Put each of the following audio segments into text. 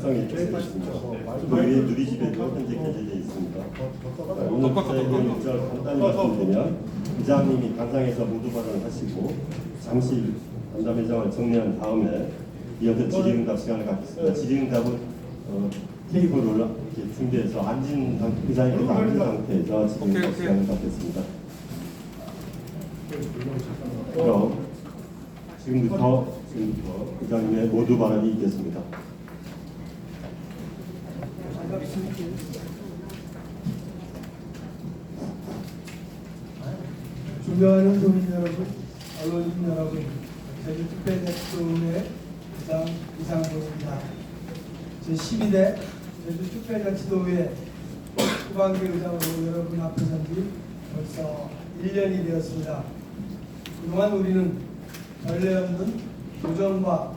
활성이 되어 있습니다. 우리 누리집에도 현재 개재되어 있습니다. 오늘 저에게 일절 간단히 말씀드리면 의장님이 단상에서 모두 발언하시고 잠시 간담회장을 정리한 다음에 이어서 질의응답 시간을 갖겠습니다. 질의응답은 테이블을 이렇게 준비해서 앉은 의장님께서 앉은 상태에서 질의응답 시간을 갖겠습니다. 그럼 지금부터 의장님의 모두 발언이 있겠습니다. 존경하는 도민 여러분, 언론인 여러분, 제주특별자치도의 이상도입니다. 제12대 제주특별자치도의 후반기 의장으로 여러분 앞에 선 지 벌써 1년이 되었습니다. 그동안 우리는 전례 없는 도전과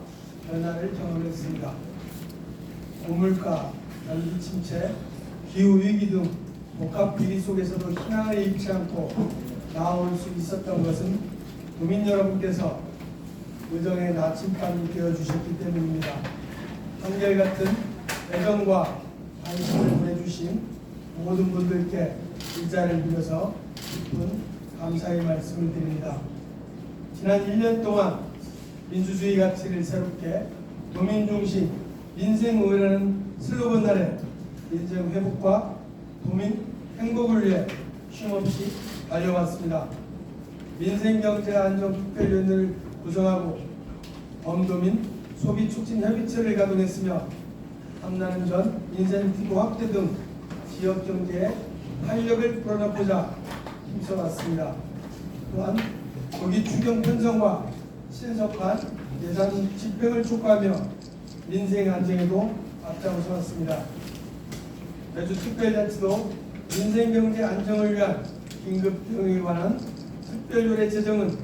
변화를 경험했습니다. 고물가, 경기 침체, 기후위기 등 복합 위기 속에서도 희망을 잃지 않고 나아올 수 있었던 것은 도민 여러분께서 의정의 나침반이 되어주셨기 때문입니다. 한결같은 애정과 관심을 보내주신 모든 분들께 이 자리를 빌어서 깊은 감사의 말씀을 드립니다. 지난 1년 동안 민주주의 가치를 새롭게 도민중심 민생의회라는 슬로건 아래 민생 회복과 도민 행복을 위해 쉼없이 달려왔습니다. 민생경제안전특별위원회를 구성하고 범도민 소비촉진협의체를 가동했으며 탐나는 전 인센티브 확대 등 지역경제에 활력을 불어넣고자 힘써왔습니다. 또한 조기 추경 편성과 신속한 예산 집행을 촉구하며 민생 안정에도 앞장서 왔습니다. 제주특별자치도 민생경제 안정을 위한 긴급 대응에 관한 특별조례 제정은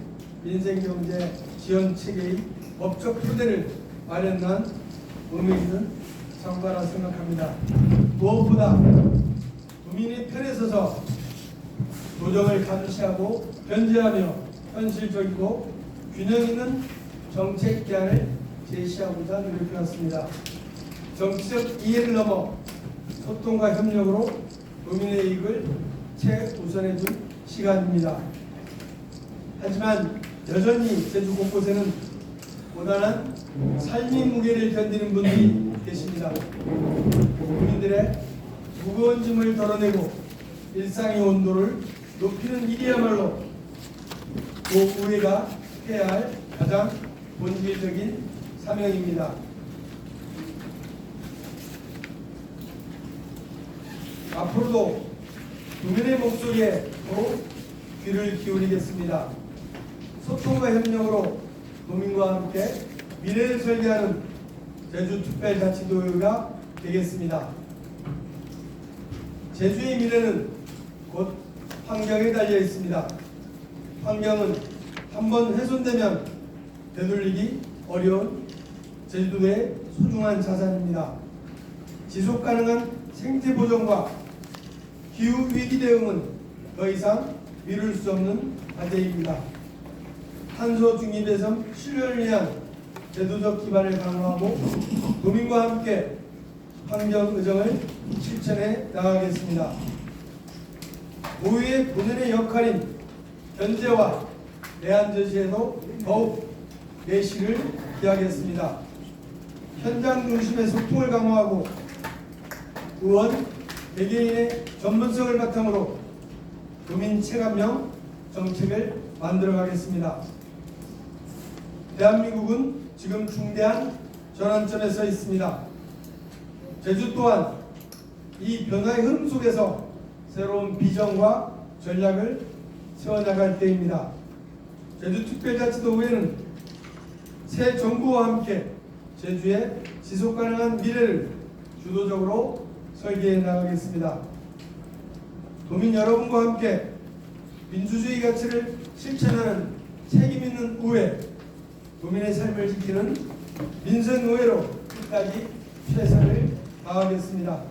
민생경제 지원 체계의 법적 토대를 마련한 의미 있는 성과라 생각합니다. 무엇보다 도민의 편에 서서 도정을 감시하고 견제하며 현실적이고 균형 있는 정책 대안을 제시하고자 노력해왔습니다. 정치적 이해를 넘어 소통과 협력으로 도민의 이익을 최우선해 준 시간입니다. 하지만 여전히 제주 곳곳에는 고단한 삶의 무게를 견디는 분들이 계십니다. 국민들의 무거운 짐을 덜어내고 일상의 온도를 높이는 일이야말로 도의회가 해야 할 가장 본질적인 사명입니다. 앞으로도 국민의 목소리에 더욱 귀를 기울이겠습니다. 소통과 협력으로 도민과 함께 미래를 설계하는 제주특별자치도가 되겠습니다. 제주의 미래는 곧 환경에 달려 있습니다. 환경은 한번 훼손되면 되돌리기 어려운 제주도의 소중한 자산입니다. 지속가능한 생태보존과 기후위기 대응은 더 이상 미룰 수 없는 과제입니다. 탄소 중립에서 실현을 위한 제도적 기반을 강화하고 도민과 함께 환경의정을 실천해 나가겠습니다. 도의회 본연의 역할인 견제와 대안 제시에도 더욱 내실을 기하겠습니다. 현장 중심의 소통을 강화하고 의원, 개개인의 전문성을 바탕으로 도민 체감형 정책을 만들어가겠습니다. 대한민국은 지금 중대한 전환점에 서 있습니다. 제주 또한 이 변화의 흐름 속에서 새로운 비전과 전략을 세워나갈 때입니다. 제주특별자치도의회는 새 정부와 함께 제주의 지속가능한 미래를 주도적으로 설계해 나가겠습니다. 도민 여러분과 함께 민주주의 가치를 실천하는 책임있는 의회, 도민의 삶을 지키는 민생의회로 끝까지 최선을 다하겠습니다.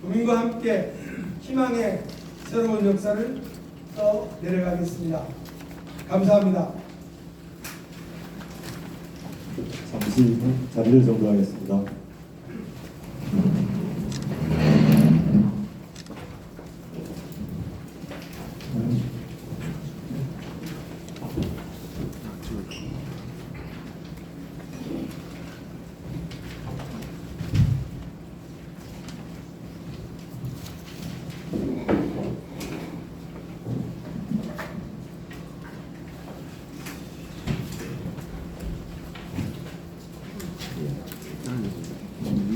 도민과 함께 희망의 새로운 역사를 내려가겠습니다. 감사합니다. 잠시 자리를 정도하겠습니다.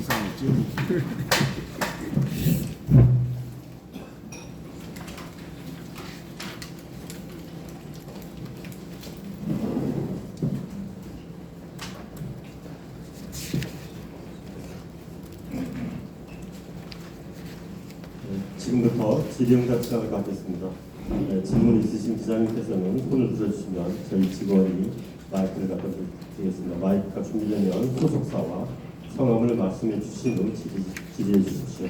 이상했지. 지금부터 질의응답 시간을 갖겠습니다. 질문 있으신 기자님께서는 손을 들어주시면 저희 직원이 마이크를 갖다 드리겠습니다. 마이크가 준비되면 소속사와 성함을 말씀해 주신 후 질의해 주십시오.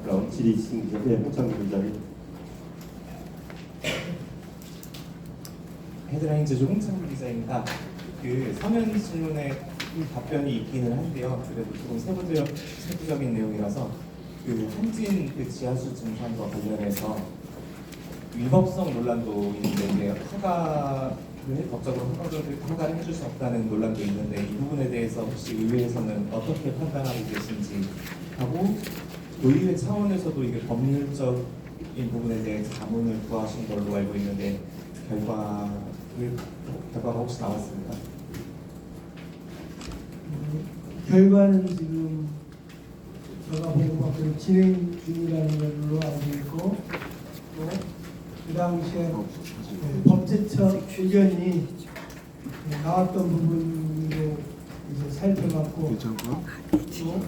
그럼 질의신 기자의 홍창규 기자님. 헤드라인 제조 홍창규 기자입니다. 그 서면 질문에 답변이 있기는 한데요. 그래도 조금 세부적인 내용이라서 그 한진 그 지하수 증산과 관련해서 위법성 논란도 있는데 이제 허가를 법적으로 허가를 해줄 수 없다는 논란도 있는데 이 부분에 대해서 혹시 의회에서는 어떻게 판단하고 계신지 하고 의회 차원에서도 이게 법률적인 부분에 대해 자문을 구하신 걸로 알고 있는데 결과가 혹시 나왔습니까? 결과는 지금 제가 보고 진행 중이라는 걸로 알고 있고 또 그 당시에 법제처 의견이 나왔던 부분으로 이제 살펴봤고 괜찮고. 또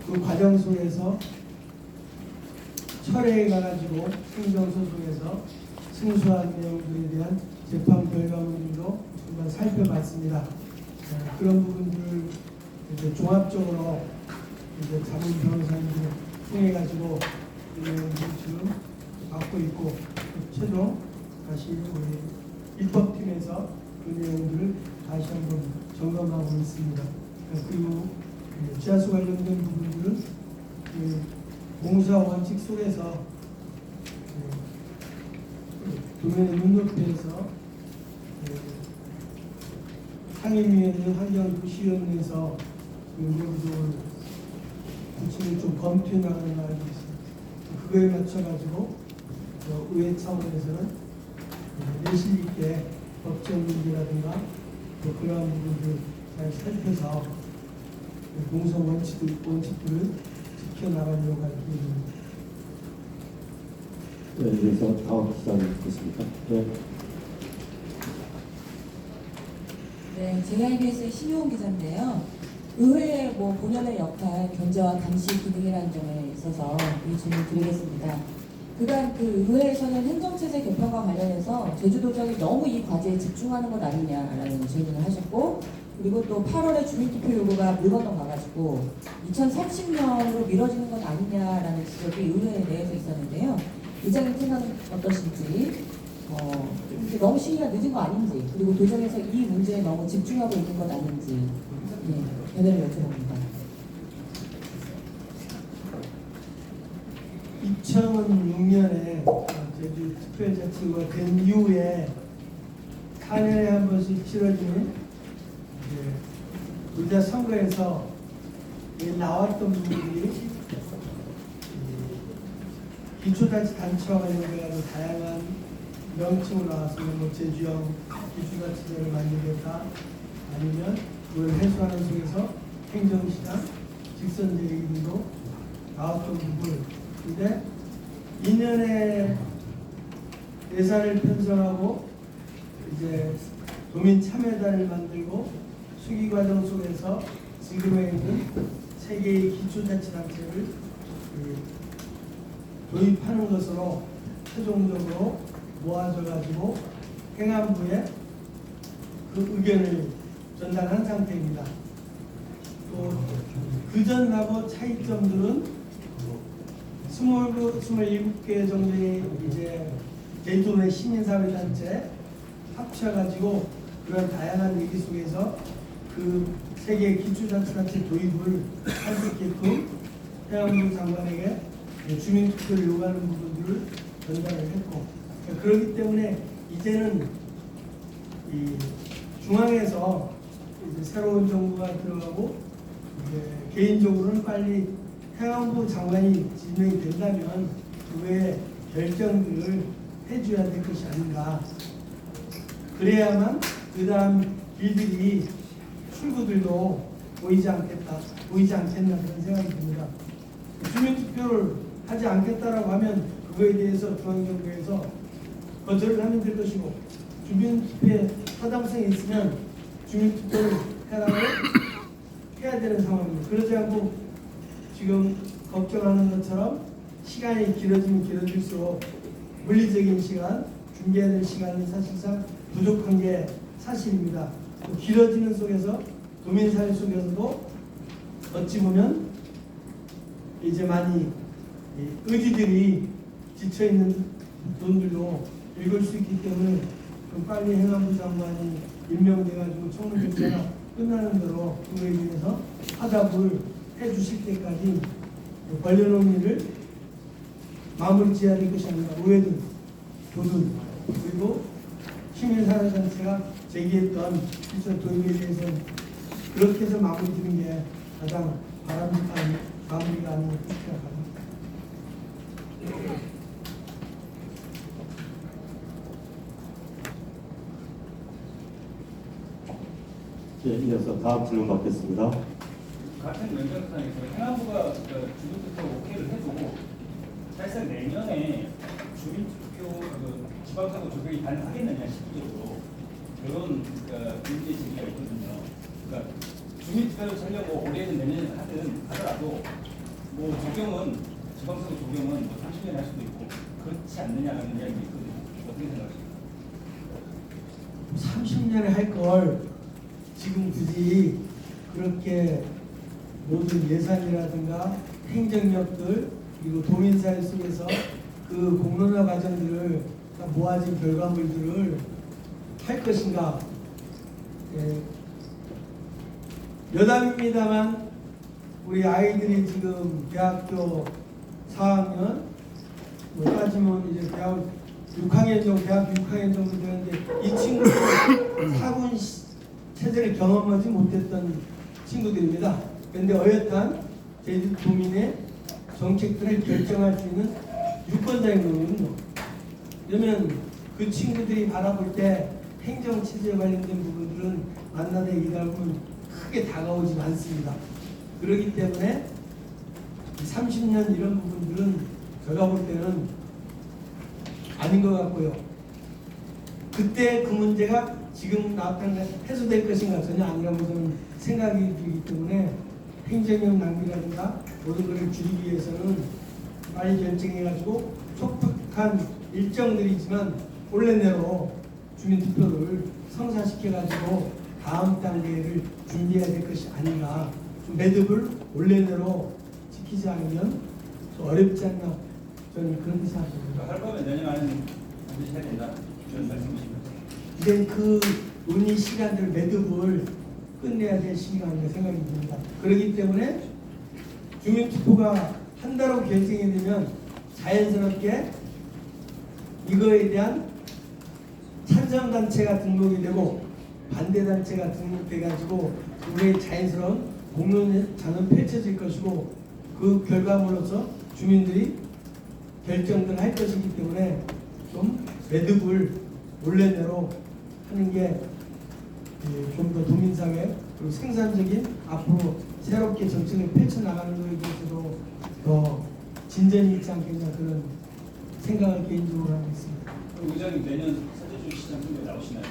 그 과정 속에서 철회에 가가지고 행정소송에서 승소한 내용들에 대한 재판 결과물로 한번 살펴봤습니다. 그런 부분들을 이제 종합적으로 이제 자문 변호사님들 통해 가지고 지금 받고 있고 최종 다시 우리 입법팀에서 그 내용들을 다시 한번 점검하고 있습니다. 그리고 지하수 관련된 부분들은 공사 원칙 속에서 도면의 눈높이에서 상임위원회 환경도시위원회에서 연구를 구체적으로 좀 검토해 나가는 말이 있습니다. 그거에 맞춰가지고 의회 차원에서는 내실 있게 법적 문제라든가 또 그러한 부분들 잘 살펴서 공성 원칙들을 지켜나가려고 할 계획입니다. 네, 이어서 다음 기자님 계십니까? 네. 네, JIBS의 신효은 기자인데요. 의회의 본연의 역할, 견제와 감시 기능이라는 점에 있어서 이 질문을 드리겠습니다. 그간 그 의회에서는 행정체제 개편과 관련해서 제주도정이 너무 이 과제에 집중하는 것 아니냐라는 질문을 하셨고, 그리고 또 8월에 주민투표 요구가 물 건너가가지고 2030년으로 미뤄지는 것 아니냐라는 지적이 의회 내에서 있었는데요. 의장님 생각은 어떠신지, 이렇게 너무 시기가 늦은 거 아닌지, 그리고 도정에서 이 문제에 너무 집중하고 있는 것 아닌지, 변호를 여쭤봅니다. 2006년에 제주 특별자치구가 된 이후에 4년에 한 번씩 치러지는 의자 선거에서 나왔던 부분이 기초자치단체와 관련해서 다양한 명칭으로 나왔습니다. 제주형 기초자치제를 만들겠다, 아니면 그걸 해소하는 속에서 행정시장, 직선제의 등도 나왔던 부분. 근데 2년에 예산을 편성하고 이제 도민 참여단을 만들고 수기 과정 속에서 지금에 있는 세 개의 기초자치단체를 도입하는 것으로 최종적으로 모아져 가지고 행안부에 그 의견을 전달한 상태입니다. 또 그전하고 차이점들은 27개 정도의 이제 제주도의 시민사회단체 합쳐가지고 그런 다양한 얘기 속에서 그 세계 기초자치단체 도입을 할 수 있게끔 행안부 장관에게 주민투표를 요구하는 부분들을 전달을 했고, 그렇기 때문에 이제는 이 중앙에서 이제 새로운 정부가 들어가고 이제 개인적으로는 빨리 행안부 장관이 지명이 된다면 그 외에 결정들을 해줘야 될 것이 아닌가. 그래야만 그 다음 일들이 출구들도 보이지 않겠다, 보이지 않겠나 그런 생각이 듭니다. 주민투표를 하지 않겠다라고 하면 그거에 대해서 중앙정부에서 거절을 하면 될 것이고, 주민투표에 타당성이 있으면 주민투표를 해라고 해야 되는 상황입니다. 그러지 않고 지금 걱정하는 것처럼 시간이 길어지면 길어질수록 물리적인 시간, 준비해야 될 시간이 사실상 부족한 게 사실입니다. 또 길어지는 속에서 도민사회 속에서도 어찌 보면 이제 많이 의지들이 지쳐있는 분들도 읽을 수 있기 때문에 좀 빨리 행안부 장관이 임명돼가지고 총무경제가 끝나는 대로 그거에 대해서 화답을 해주실 때까지 벌려놓은 일을 마무리 지어야 될 것이 아니라 오해든, 교든, 그리고 시민사회단체가 제기했던 실천 도입에 대해서는 그렇게 해서 마무리 짓는 게 가장 바람직한 마무리가 아닌가 생각합니다. 예, 이어서 다음 질문 받겠습니다. 같은 면접상에서 행안부가 주민투표 오케이를 해도 사실상 내년에 주민투표 지방선거 조정이 가능하겠느냐 실질적으로 그런 문제 제기가 있거든요. 그러니까 주민투표를 하려고 올해는 내년에 하더라도 뭐 적용은 지방선거 적용은 뭐 30년에 할 수도 있고 그렇지 않느냐라는 이야기가 있거든요. 어떻게 생각하십니까? 30년에 할 걸 지금 굳이 그렇게 모든 예산이라든가 행정력들 그리고 도민사회 속에서 그 공론화 과정들을 모아진 결과물들을 할 것인가. 여담입니다만 우리 아이들이 지금 대학교 4학년 뭐 따지면 이제 대학 6학년 정도, 대학 6학년 정도 되는데 이 친구들 사군 체제를 경험하지 못했던 친구들입니다. 그런데 어엿한 제주도민의 정책들을 결정할 수 있는 유권자인 거거든요. 그러면 그 친구들이 바라볼 때 행정체제에 관련된 부분들은 만나다 얘기를 하면 크게 다가오지 않습니다. 그렇기 때문에 30년 이런 부분들은 제가 볼 때는 아닌 것 같고요. 그때 그 문제가 지금 나타나 해소될 것인가 전혀 아니라고 저는 생각이 들기 때문에 행정력 낭비라든가 모든 것을 줄이기 위해서는 빨리 결정해가지고 촉박한 일정들이지만 올해 내로 주민투표를 성사시켜가지고 다음 단계를 준비해야 될 것이 아닌가. 좀 매듭을 올해 내로 지키지 않으면 좀 어렵지 않나 저는 그런 생각합니다. 할 거면 내년 안에 반드시 해야 된다. 그런 말씀이십니까? 이제 그 논의 시간들 매듭을 끝내야 될 시기가 아닌가 생각이 듭니다. 그렇기 때문에 주민투표가 한다고 결정이 되면 자연스럽게 이거에 대한 찬성단체가 등록이 되고 반대단체가 등록돼가지고 우리의 자연스러운 공론장은 펼쳐질 것이고 그 결과물로서 주민들이 결정을 할 것이기 때문에 좀 매듭을 올해 내로 하는 게 좀 더 도민사회 그리고 생산적인 앞으로 새롭게 정책을 펼쳐나가는 것에 대해서도 더 진전이 있지 않겠냐 그런 생각을 개인적으로 하고 있습니다. 그럼 의장님 내년 사제주 시장 선거에 나오시나요?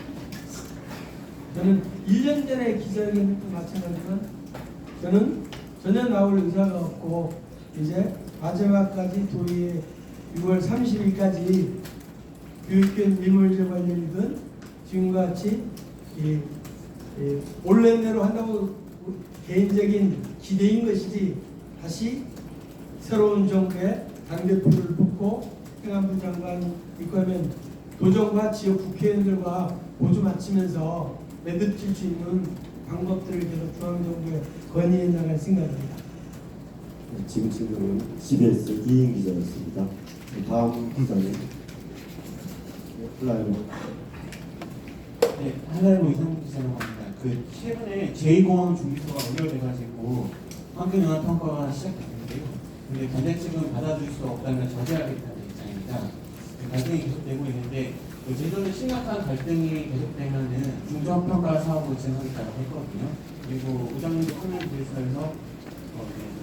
저는 1년 전에 기자회견도 마찬가지지만 저는 전혀 나올 의사가 없고 이제 마지막까지 도의회 6월 30일까지 교육권 밀물제 관련이든 지금과 같이 올해 내로 한다고 개인적인 기대인 것이지 다시 새로운 정부의 당대표를 뽑고 행안부 장관 입고하면 도정과 지역 국회의원들과 보조 맞추면서 매듭질 수 있는 방법들을 계속 중앙정부에 건의해 나갈 생각입니다. 네, 지금 질문은 CBS 이인 기자였습니다. 다음 기자님. 플라이로. 네, 한달로 이상 기자라고 합니다. 그 최근에 제2공항 준비서가 연결돼가지고 환경영향평가가 시작됐는데요. 근데 견제 측은 받아줄 수 없다면 저지하겠다는 입장입니다. 갈등이 계속되고 있는데 제주도는 심각한 갈등이 계속되면은 중점평가 사업을 진행하겠다고 했거든요. 그리고 의장님도 커뮤니티에서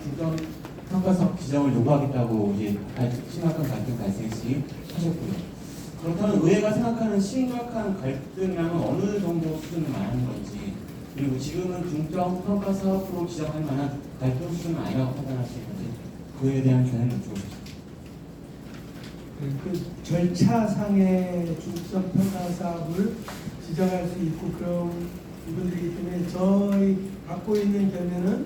중점 평가서 지정을 요구하겠다고 이제 심각한 갈등 발생 시 하셨고요. 그렇다면 의회가 생각하는 심각한 갈등이라면 어느 정도 수준을 말하는 건지, 그리고 지금은 중점 평가 사업으로 지정할 만한 갈등 수준은 아니라고 판단하시는 건지, 그에 대한 견해는 여쭤보겠습니다. 그 절차상의 중점 평가 사업을 지정할 수 있고 그런 부분들이기 때문에 저희 갖고 있는 견해는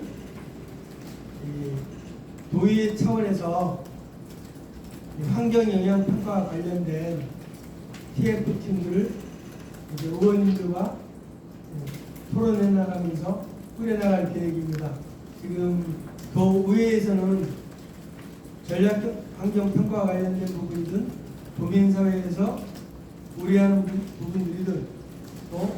도의 차원에서 환경 영향 평가와 관련된 TF 팀들을 이제 의원님들과 토론해 나가면서 꾸려나갈 계획입니다. 지금 도의회에서는 전략 환경 평가와 관련된 부분이든 도민사회에서 우려하는 부분들이든 또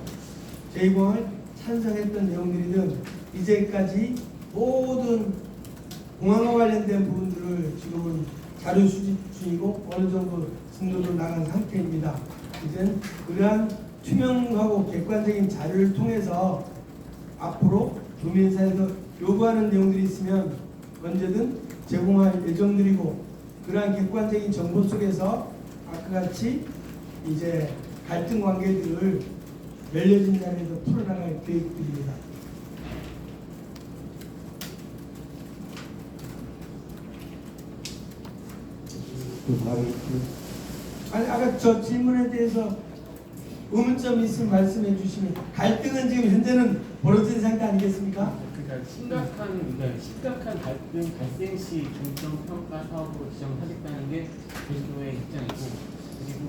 제2공항을 찬성했던 내용들이든 이제까지 모든 공항과 관련된 부분들을 지금은 자료 수집 중이고 어느 정도 진도로 나간 상태입니다. 이젠 그러한 투명하고 객관적인 자료를 통해서 앞으로 도민사회에서 요구하는 내용들이 있으면 언제든 제공할 예정들이고, 그러한 객관적인 정보 속에서 아까 같이 이제 갈등 관계들을 열려진 자리에서 풀어나갈 계획들입니다. 아니 아까 저 질문에 대해서 의문점이 있으면 말씀해 주시면, 갈등은 지금 현재는 벌어진 상태 아니겠습니까? 그러니까 심각한 갈등 발생 시 중점 평가 사업으로 지정하겠다는 게 제주도의 입장이고, 그리고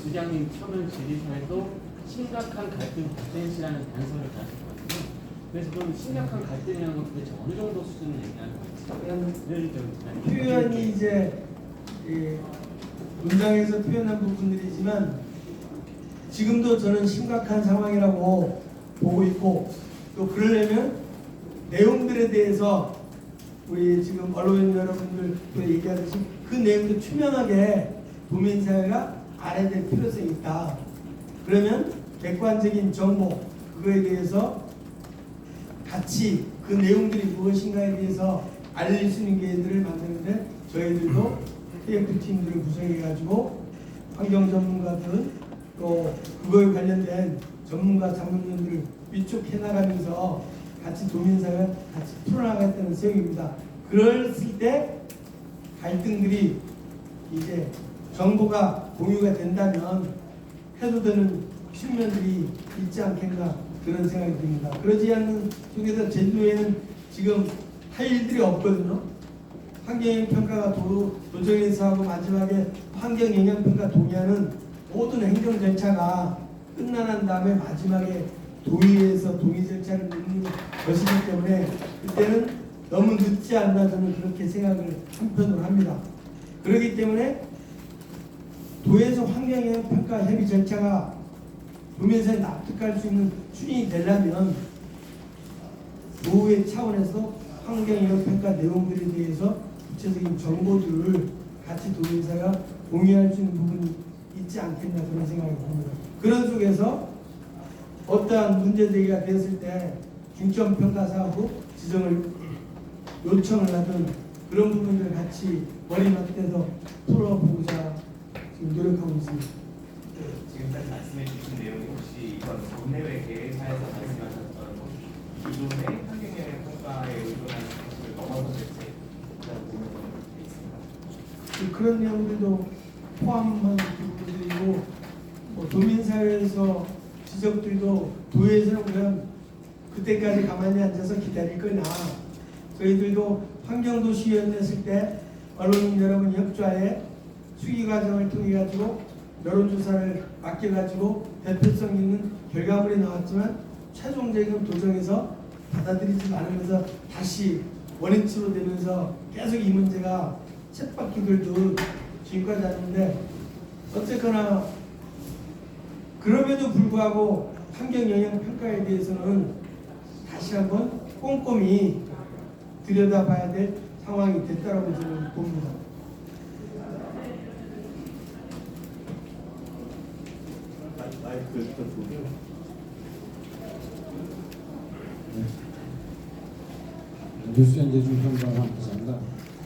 의장님 처음 질의서에도 심각한 갈등 발생 시라는 단서를 달았거든요. 그래서 그럼 심각한 갈등이라는 건 도대체 어느 정도 수준을 얘기하는 건지 표현이 이제 문장에서 표현한 부분들이지만 지금도 저는 심각한 상황이라고 보고 있고, 또 그러려면 내용들에 대해서 우리 지금 언론 여러분들도 얘기하듯이 그 내용도 투명하게 도민사회가 알아야 될 필요성이 있다. 그러면 객관적인 정보, 그거에 대해서 같이 그 내용들이 무엇인가에 대해서 알릴 수 있는 계획들을 만드는데 저희들도 TF팀들을 구성해가지고 환경 전문가들 또 그거에 관련된 전문가 자문위원들을 위촉해 나가면서 같이 도민사회와 같이 풀어나가겠다는 생각입니다. 그랬을 때 갈등들이 이제 정보가 공유가 된다면 해도 되는 측면들이 있지 않겠나 그런 생각이 듭니다. 그러지 않는 속에서 제주도에는 지금 할 일들이 없거든요. 환경영향평가가 도정에서 하고 마지막에 환경영향평가 동의하는 모든 행정 절차가 끝나난 다음에 마지막에 도의회에서 동의 절차를 넣는 것이기 때문에 그때는 너무 늦지 않나 저는 그렇게 생각을 한편으로 합니다. 그렇기 때문에 도에서 환경영향평가 협의 절차가 도민사회 납득할 수 있는 추진이 되려면 도의 차원에서 환경영향평가 내용들에 대해서 구체적인 정보들을 같이 도민사회가 공유할 수 있는 부분이 있지 않겠나 그런 생각이 듭니다. 그런 속에서 어떠한 문제제기가 됐을 때 중점평가 사업으로 지정을 요청을 하든 그런 부분들을 같이 머리맡에서 풀어보고자 지금 노력하고 있습니다. 지금까지 말씀해 주신 내용이 혹시 이번 국내외 계획사에서 말씀하셨던 기존의 환경영향 평가에 의존하는 것을 넘어서 될지라고 생각이 있습니다. 그런 내용들도 포함한 부분들이고 도민사회에서 지적들도 도에서는 그냥 그때까지 가만히 앉아서 기다릴 거나 저희들도 환경도시위원 됐을 때 언론 여러분 협조하에 수기 과정을 통해 가지고 여론조사를 맡겨 가지고 대표성 있는 결과물이 나왔지만 최종적인 도정에서 받아들이지 않으면서 다시 원인치로 되면서 계속 이 문제가 쳇바퀴 돌듯 지금까지 왔는데 어쨌거나 그럼에도 불구하고 환경영향평가에 대해서는 다시 한번 꼼꼼히 들여다봐야 될 상황이 됐다고 저는 봅니다. 마이크 좀 주세요. 뉴스엔제 중평가랑 부산가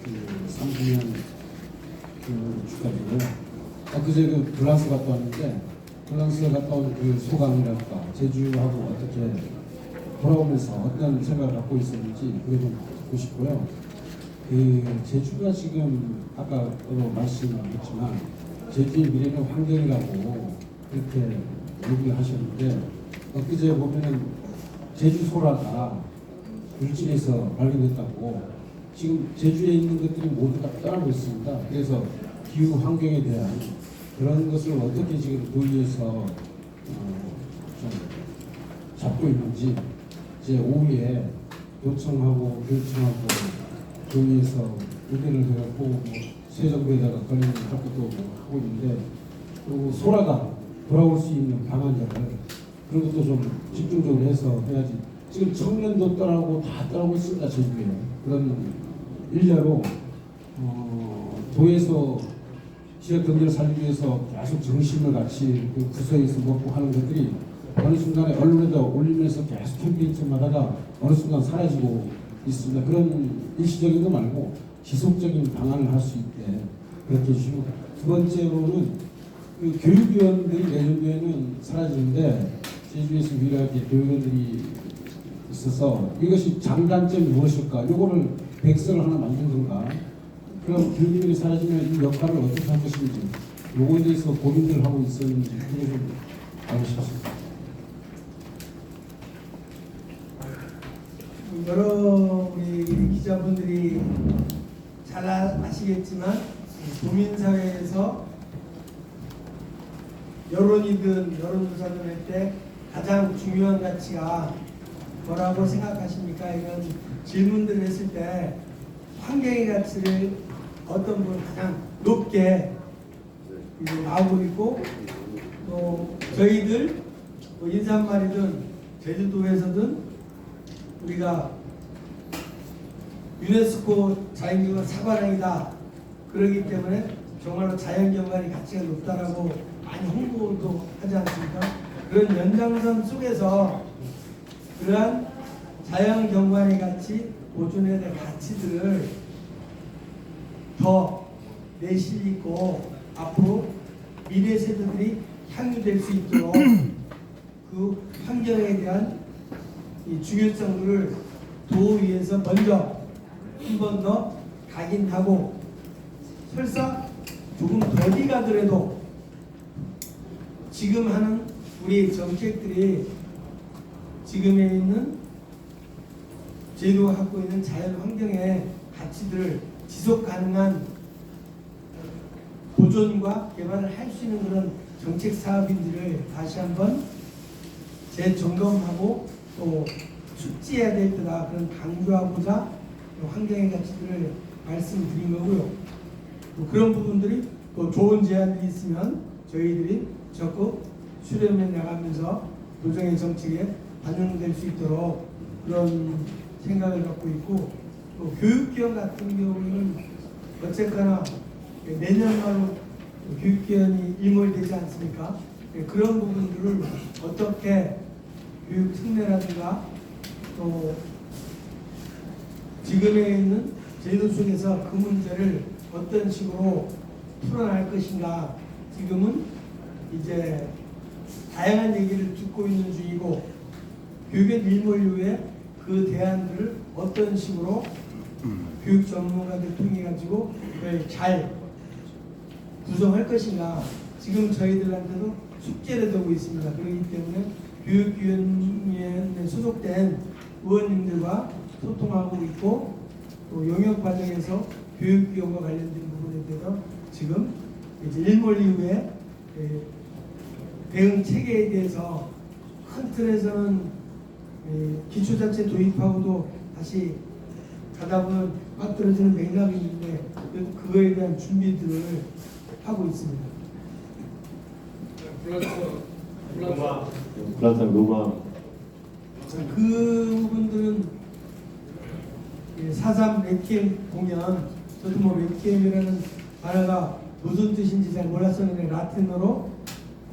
그 3주년 그 축하드리고요. 그제 그 프랑스 갔다 왔는데 프랑스 갔다 온 그 소감이랄까 제주하고 어떻게 돌아오면서 어떤 생각을 갖고 있었는지 그게 좀 듣고 싶고요. 그 제주가 지금 아까도 말씀드렸지만 제주의 미래는 환경이라고 그렇게 얘기를 하셨는데 엊그제 보면은 제주 소라가 울진에서 발견됐다고 지금 제주에 있는 것들이 모두 다 떠나고 있습니다. 그래서 기후 환경에 대한 그런 것을 어떻게 지금 도의에서 좀 잡고 있는지 이제 오후에 요청하고 결청하고 도의에서 의견을 해갖고 뭐 새 정부에다가 권리를 갖고도 하고 있는데 또 소라가 돌아올 수 있는 방안들을 그런 것도 좀 집중적으로 해서 해야지. 지금 청년도 떠나고 다 떠나고 있습니다. 제주에 그런 일례로 도에서 지역 경제를 살리기 위해서 계속 정신을 같이 그 구석에서 먹고 하는 것들이 어느 순간에 언론에다 올리면서 계속 캠페인처마다가 어느 순간 사라지고 있습니다. 그런 일시적인 거 말고 지속적인 방안을 할 수 있게 그렇게 해주시고, 두 번째로는 그 교육위원들이 내년도에는 사라지는데 제주에서 유일하게 교육위원들이 있어서 이것이 장단점이 무엇일까? 요거를 백서를 하나 만들던가. 그럼 교육위원이 사라지면 이 역할을 어떻게 할 것인지 요거에 대해서 고민을 하고 있었는지 그게 좀 알고 싶습니다. 여러 우리 기자분들이 잘 아시겠지만 도민사회에서 여론이든 여론조사든 할 때 가장 중요한 가치가 뭐라고 생각하십니까? 이런 질문들을 했을 때 환경의 가치를 어떤 분은 가장 높게 나오고 있고, 또 저희들 뭐 인사말이든 제주도에서든 우리가 유네스코 자연경관 사관왕이다 그러기 때문에 정말로 자연경관의 가치가 높다라고 많이 홍보도 하지 않습니까? 그런 연장선 속에서 그러한 자연경관의 가치, 보존해야 될 가치들을 더 내실 있고 앞으로 미래 세대들이 향유될 수 있도록 그 환경에 대한 이 중요성을 도의에서 먼저 한 번 더 각인하고, 설사 조금 더디 가더라도 지금 하는 우리 정책들이 지금에 있는 제도가 갖고 있는 자연 환경의 가치들을 지속 가능한 보존과 개발을 할 수 있는 그런 정책 사업인지를 다시 한번 재점검하고 또 숙지해야 될 거다, 그런 강조하고자 환경의 가치들을 말씀드린 거고요. 또 그런 부분들이 또 좋은 제안들이 있으면 저희들이 적극 수렴해 나가면서 도정의 정책에 반영될 수 있도록 그런 생각을 갖고 있고, 또 교육기원 같은 경우는 어쨌거나 내년 말로 교육기원이 일몰되지 않습니까? 그런 부분들을 어떻게 교육 특례라든가 또 지금에 있는 제도 속에서 그 문제를 어떤 식으로 풀어날 것인가, 지금은 이제 다양한 얘기를 듣고 있는 중이고, 교육의 일몰 이후에 그 대안들을 어떤 식으로 교육 전문가들 통해 가지고 그걸 잘 구성할 것인가 지금 저희들한테도 숙제를 두고 있습니다. 그렇기 때문에 교육위원회에 소속된 의원님들과 소통하고 있고, 또 영역 과정에서 교육기원과 관련된 부분에 대해서 지금 이제 일몰 이후에 대응 체계에 대해서 큰 틀에서는 기초자체 도입하고도 다시 가다 보면 빠뜨려지는 맥락이 있는데 그거에 대한 준비들을 하고 있습니다. 로마 그 부분들은 4.3 레퀴엠 공연, 저도 뭐 레퀴엠이라는 단어가 무슨 뜻인지 잘 몰랐었는데 라틴어로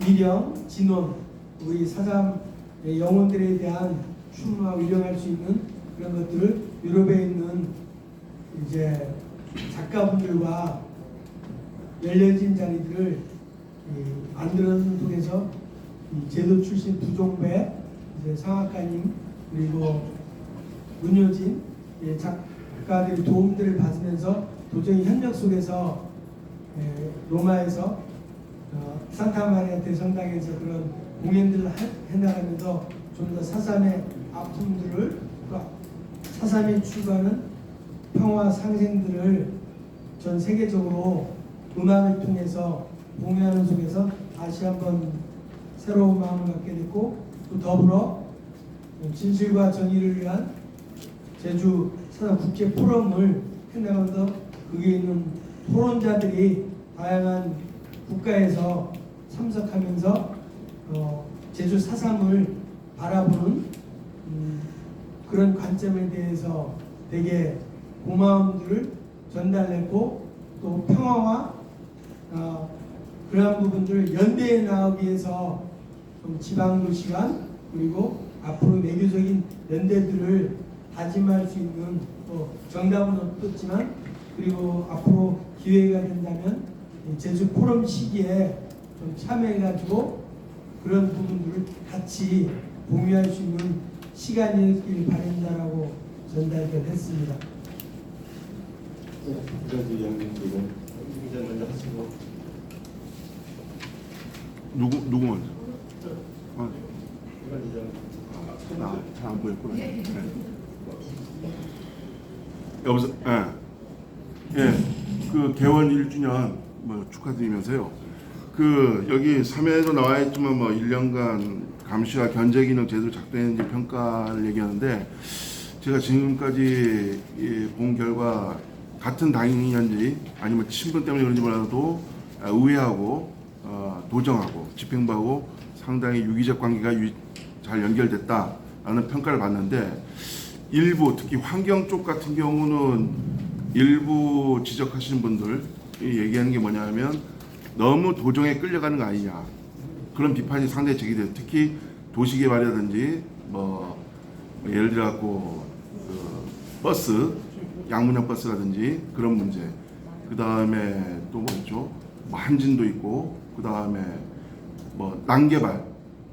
위령, 진원, 우리 4.3 영혼들에 대한 추모와 위령할 수 있는 그런 것들을 유럽에 있는 이제 작가분들과 열려진 자리들을 만들어내는 속에서 이 제도 출신 부종배 이제 성악가님 그리고 문효진 작가들의 도움들을 받으면서 도저히 현역 속에서 로마에서 산타마리아 대성당에서 그런 공연들을 해나가면서 좀 더 사삼의 아픔들을 사삼이 추구하는 평화 상생들을 전 세계적으로 음악을 통해서 공유하는 속에서 다시 한번 새로운 마음을 갖게 됐고 또 더불어 진실과 정의를 위한 제주 사상 국제 포럼을 해나가면서 거기에 있는 토론자들이 다양한 국가에서 참석하면서 제주 사삼을 바라보는 그런 관점에 대해서 되게 고마움들을 전달했고 또 평화와 그러한 부분들을 연대해 나가기 위해서 좀 지방도시간 그리고 앞으로 외교적인 연대들을 다짐할 수 있는 정답은 없었지만 그리고 앞으로 기회가 된다면 제주 포럼 시기에 좀 참여해가지고 그런 부분들을 같이 공유할 수 있는 시간이길 바란다라고 전달을 했습니다. 이가지 위원님 그리고 이제 먼저 하시고 누구 먼저? 이가지 전 잘안 보였구나. 네. 여보세요. 예. 그 개원 1주년 뭐 축하드리면서요. 그 여기 3회에도 나와 있지만 뭐 1년간 감시와 견제 기능 제대로 작동했는지 평가를 얘기하는데 제가 지금까지 본 결과 같은 당인이었는지 아니면 친분 때문에 그런지 몰라도 의회하고 도정하고 집행부하고 상당히 유기적 관계가 잘 연결됐다라는 평가를 받는데 일부 특히 환경 쪽 같은 경우는 일부 지적하시는 분들 얘기하는 게 뭐냐면 너무 도정에 끌려가는 거 아니냐 그런 비판이 상당히 제기돼요. 특히 도시개발이라든지 뭐 예를 들어 갖고 그 버스 양문형 버스라든지 그런 문제 그 다음에 또 뭐 있죠 뭐 한진도 있고 그 다음에 뭐 난개발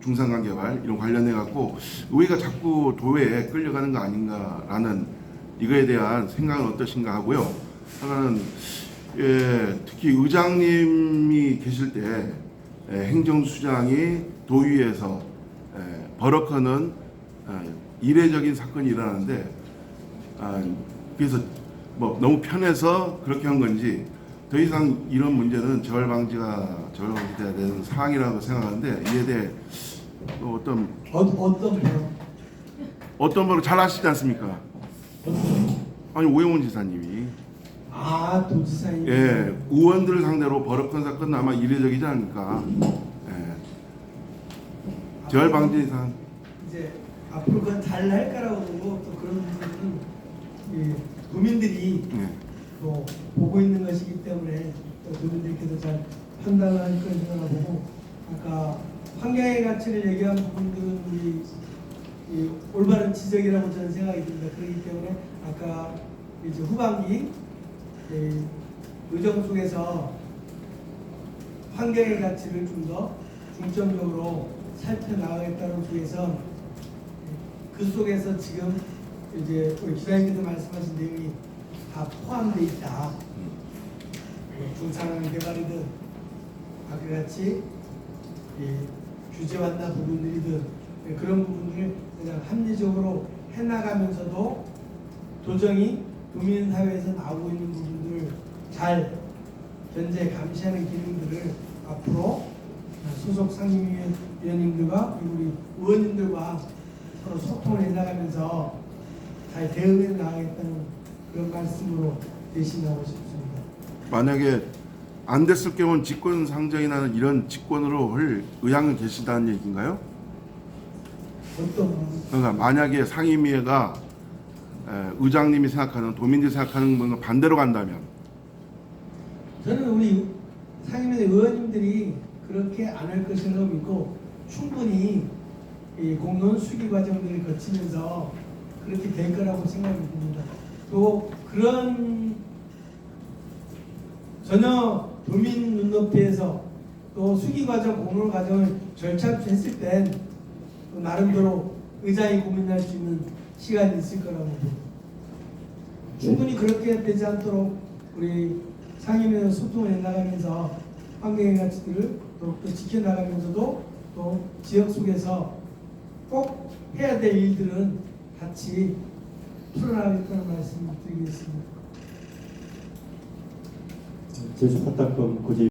중산간 개발 이런 관련해 갖고 의회가 자꾸 도회에 끌려가는 거 아닌가라는 이거에 대한 생각은 어떠신가 하고요. 하나는 특히 의장님이 계실 때 행정수장이 도의회에서 버럭하는 이례적인 사건이 일어나는데 그래서 뭐 너무 편해서 그렇게 한 건지 더 이상 이런 문제는 재발 방지돼야 되는 사항이라고 생각하는데 이에 대해 어떤 분을 잘 아시지 않습니까? 아니 오영훈 지사님이 도지사님 의원들을 상대로 벌었던 사건은 아마 이례적이지 않을까. 재발 방지 사항 이제 앞으로 그건 잘 날까라고 보고 또 그런 부분은 도민들이 또 보고 있는 것이기 때문에 또 도민들께서 잘 판단할 것이라고 보고 아까 환경의 가치를 얘기한 부분들은 이 올바른 지적이라고 저는 생각이 듭니다. 그렇기 때문에 아까 이제 후반기 의정 속에서 환경의 가치를 좀 더 중점적으로 살펴나가겠다는 속에서 그 속에서 지금 이제 우리 기자님께서 말씀하신 내용이 다 포함되어 있다. 중산간 개발이든 아까같이 규제 완화 부분들이든 그런 부분들을 그냥 합리적으로 해나가면서도 도정이 도민사회에서 나오고 있는 부분들을 잘 견제 감시하는 기능들을 앞으로 소속 상임위원님들과 우리 의원님들과 서로 소통을 해나가면서 잘 대응해 나가겠다는 그런 말씀으로 대신하고 싶습니다. 만약에 안 됐을 경우는 직권 상정이나 이런 직권으로 할 의향은 계시다는 얘기인가요? 그러니까 만약에 상임위회가 의장님이 생각하는 도민들이 생각하는 뭔가 반대로 간다면 저는 우리 상임위 의원님들이 그렇게 안 할 것이라고 믿고 충분히 이 공론 수기 과정들을 거치면서 그렇게 될 거라고 생각이 듭니다. 또 그런 전혀 도민 눈높이에서 또 수기 과정, 공론 과정을 절차했을 땐 또 나름대로 의장이 고민할 수 있는 시간이 있을 거라고 봅니다. 충분히 그렇게 되지 않도록 우리 상임위에서 소통해 나가면서 환경의 가치들을 또 지켜나가면서도 또 지역 속에서 꼭 해야 될 일들은 같이 풀어나가겠다는 말씀을 드리겠습니다. 제주 파타권 고지